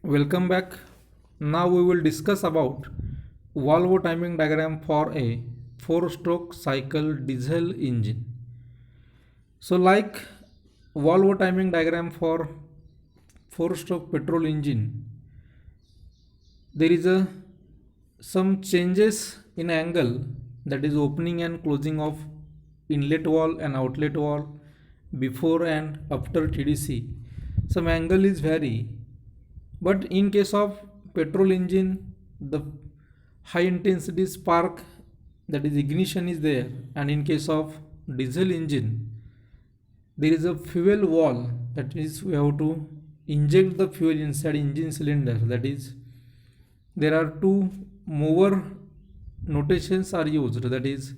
Welcome back. Now we will discuss about Volvo timing diagram for a four-stroke cycle diesel engine. So like Volvo timing diagram for four-stroke petrol engine, there is a some changes in angle, that is opening and closing of inlet wall and outlet wall before and after TDC. Some angle is vary, but in case of petrol engine, the high intensity spark, that is ignition is there, and in case of diesel engine, there is a fuel wall, that is we have to inject the fuel inside engine cylinder. That is, there are two mover notations are used, that is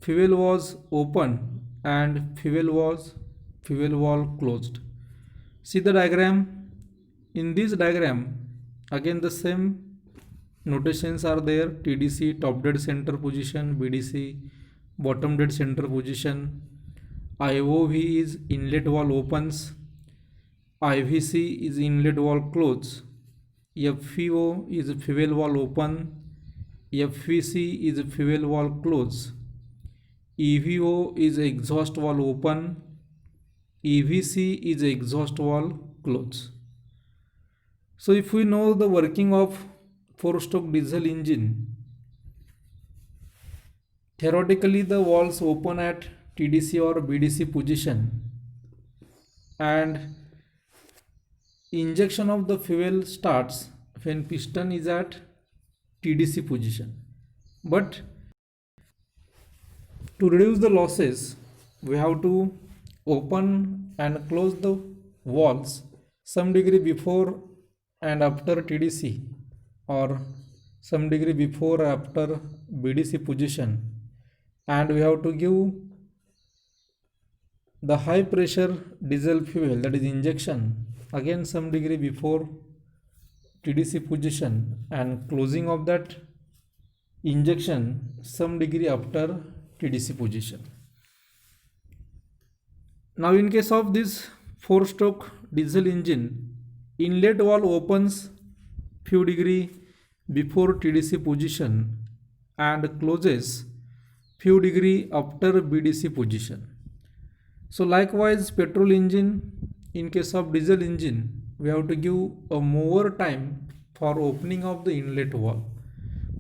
fuel was open and fuel wall closed. See the diagram. In this diagram, again the same notations are there: TDC, top dead center position; BDC, bottom dead center position; IOV is inlet wall opens; IVC is inlet wall close; FVO is fuel wall open; FVC is fuel wall close; EVO is exhaust wall open; EVC is exhaust wall close. So if we know the working of four-stroke diesel engine, theoretically the walls open at TDC or BDC position, and injection of the fuel starts when piston is at TDC position. But to reduce the losses, we have to open and close the walls some degree before and after TDC, or some degree before or after BDC position, and we have to give the high pressure diesel fuel, that is injection, again some degree before TDC position, and closing of that injection some degree after TDC position. Now in case of this four-stroke diesel engine, inlet wall opens few degree before TDC position and closes few degree after BDC position. So likewise petrol engine, in case of diesel engine, we have to give a more time for opening of the inlet wall.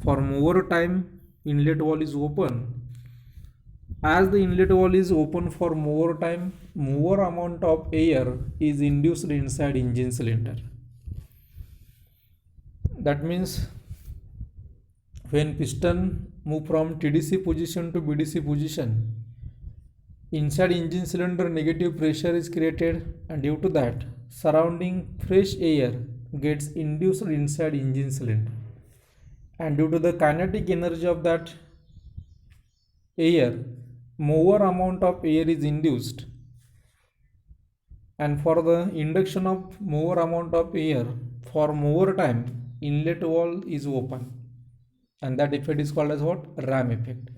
For more time inlet wall is open. As the inlet wall is open for more time, more amount of air is induced inside engine cylinder. That means when piston move from TDC position to BDC position, inside engine cylinder negative pressure is created, and due to that surrounding fresh air gets induced inside engine cylinder, and due to the kinetic energy of that air, more amount of air is induced, and for the induction of more amount of air for more time, inlet wall is open, and that effect is called as what? Ram effect.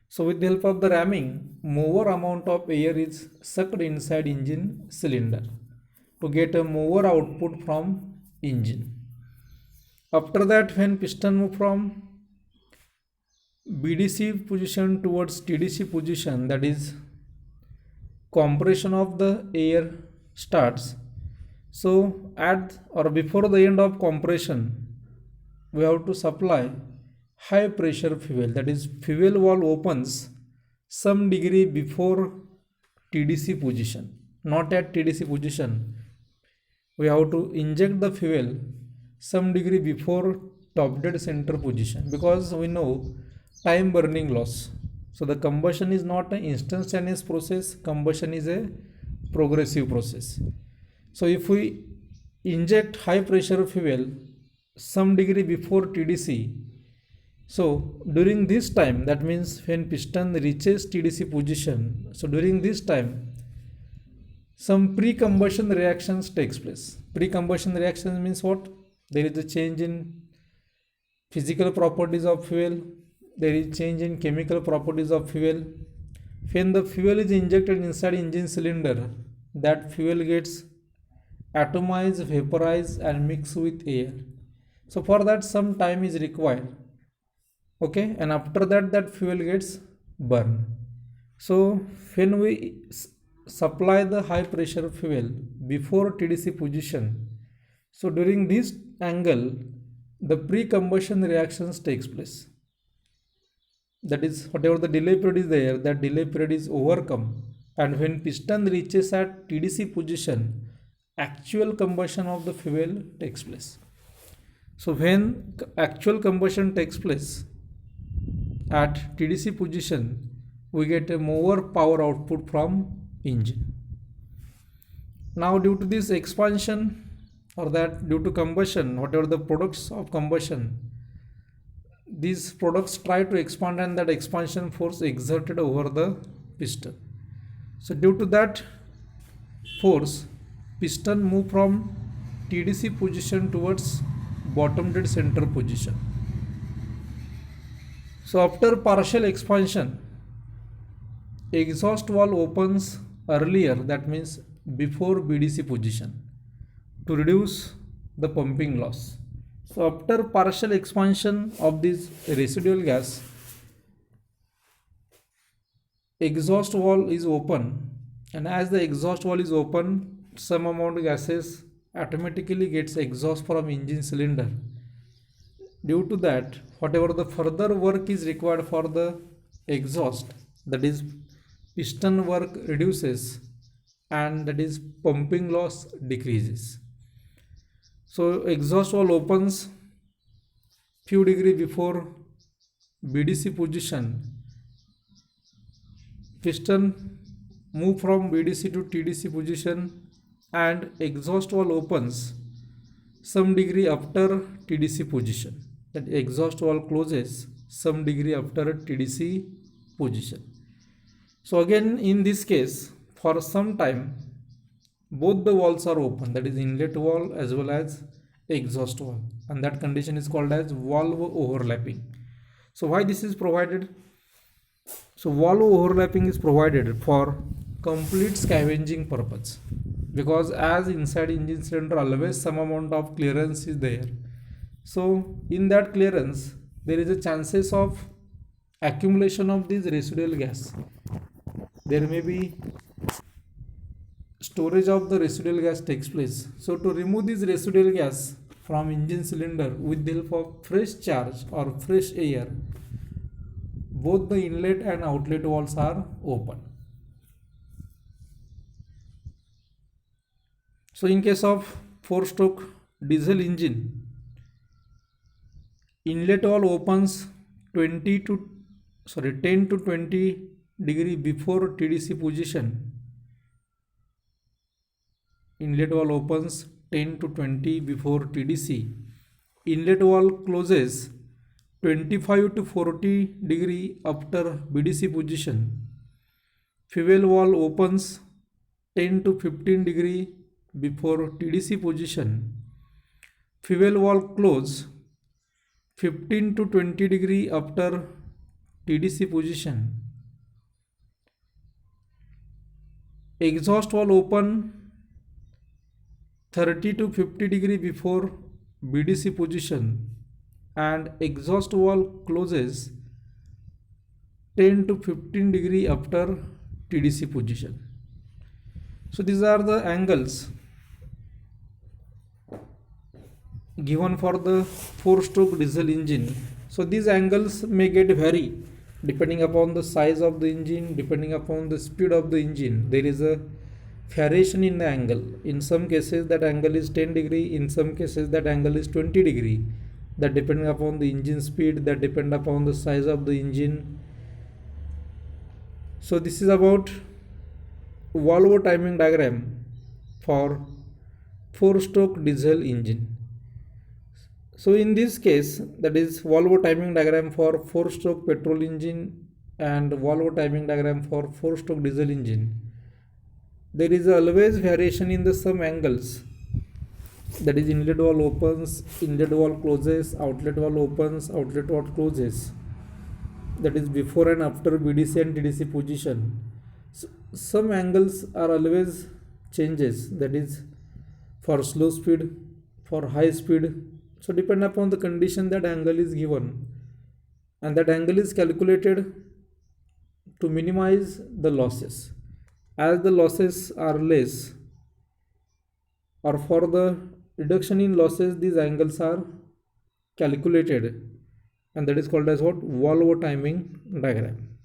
So with the help of the ramming, more amount of air is sucked inside engine cylinder to get a more output from engine. After that, when piston move from BDC position towards TDC position, that is compression of the air starts. So at or before the end of compression, we have to supply high pressure fuel, that is fuel wall opens some degree before TDC position, not at TDC position. We have to inject the fuel some degree before top dead center position, because we know time burning loss. So the combustion is not an instantaneous process, combustion is a progressive process. So if we inject high pressure fuel some degree before TDC, so during this time, that means when piston reaches TDC position, so during this time some pre-combustion reactions takes place. Pre-combustion reaction means what? There is a change in physical properties of fuel, there is change in chemical properties of fuel. When the fuel is injected inside engine cylinder, that fuel gets atomize, vaporize and mix with air. So for that some time is required. Okay, and after that that fuel gets burned. So when we supply the high pressure fuel before TDC position, so during this angle the pre-combustion reactions takes place. That is, whatever the delay period is there, that delay period is overcome, and when piston reaches at TDC position, actual combustion of the fuel takes place. So when actual combustion takes place at TDC position, we get a more power output from engine. Now due to this expansion, or that due to combustion, whatever the products of combustion, these products try to expand, and that expansion force exerted over the piston. So due to that force, piston move from TDC position towards bottom dead center position. So after partial expansion, exhaust valve opens earlier, that means before BDC position, to reduce the pumping loss. So after partial expansion of this residual gas, exhaust valve is open, and as the exhaust valve is open, some amount of gases automatically gets exhaust from engine cylinder. Due to that, whatever the further work is required for the exhaust, that is piston work, reduces, and that is pumping loss decreases. So exhaust valve opens few degree before BDC position, piston move from BDC to TDC position, and exhaust valve opens some degree after TDC position. That exhaust valve closes some degree after TDC position. So again in this case, for some time both the valves are open, that is inlet valve as well as exhaust valve, and that condition is called as valve overlapping. So why this is provided? So valve overlapping is provided for complete scavenging purpose, because as inside engine cylinder always some amount of clearance is there. So in that clearance there is a chances of accumulation of this residual gas. There may be storage of the residual gas takes place. So to remove this residual gas from engine cylinder with the help of fresh charge or fresh air, both the inlet and outlet valves are open. So in case of 4-stroke diesel engine, inlet valve opens 10 to 20 degree before TDC position. Inlet valve opens 10 to 20 before TDC. Inlet valve closes 25 to 40 degree after BDC position. Fuel valve opens 10 to 15 degree before TDC position. Fuel valve close 15 to 20 degree after TDC position. Exhaust valve open 30 to 50 degree before BDC position, and exhaust valve closes 10 to 15 degree after TDC position. So these are the angles given for the 4-stroke diesel engine. So these angles may get vary depending upon the size of the engine, depending upon the speed of the engine. There is a variation in the angle. In some cases that angle is 10 degree, in some cases that angle is 20 degree. That depending upon the engine speed, that depend upon the size of the engine. So this is about Volvo timing diagram for 4-stroke diesel engine. So in this case, that is Volvo timing diagram for 4-stroke petrol engine and Volvo timing diagram for 4-stroke diesel engine. There is always variation in the some angles. That is inlet valve opens, inlet valve closes, outlet valve opens, outlet valve closes. That is before and after BDC and TDC position. So some angles are always changes. That is, for slow speed, for high speed. So depend upon the condition, that angle is given, and that angle is calculated to minimize the losses. As the losses are less, or for the reduction in losses, these angles are calculated, and that is called as what? Volvo timing diagram.